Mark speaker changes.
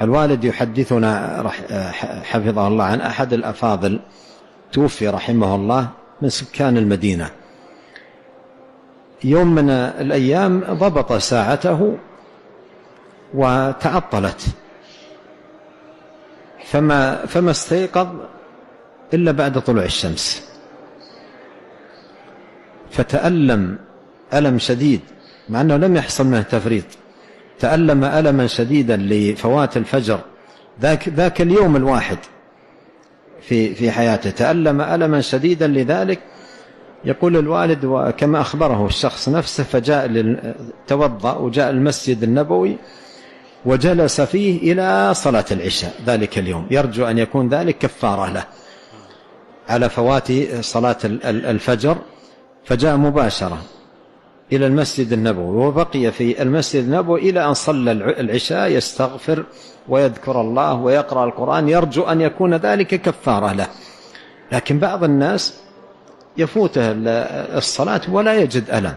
Speaker 1: الوالد يحدثنا حفظه الله عن أحد الأفاضل توفي رحمه الله من سكان المدينة. يوم من الأيام ضبط ساعته وتعطلت، فما استيقظ إلا بعد طلوع الشمس، فتألم ألم شديد مع أنه لم يحصل منه تفريط. تألم ألما شديدا لفوات الفجر ذاك اليوم الواحد في حياته، تألم ألما شديدا لذلك. يقول الوالد وكما أخبره الشخص نفسه، فجاء توضأ وجاء المسجد النبوي وجلس فيه إلى صلاة العشاء ذلك اليوم، يرجو أن يكون ذلك كفارة له على فوات صلاة الفجر. فجاء مباشرة إلى المسجد النبوي وبقي في المسجد النبوي إلى أن صلى العشاء، يستغفر ويذكر الله ويقرأ القرآن، يرجو أن يكون ذلك كفارة له. لكن بعض الناس يفوته الصلاة ولا يجد ألم،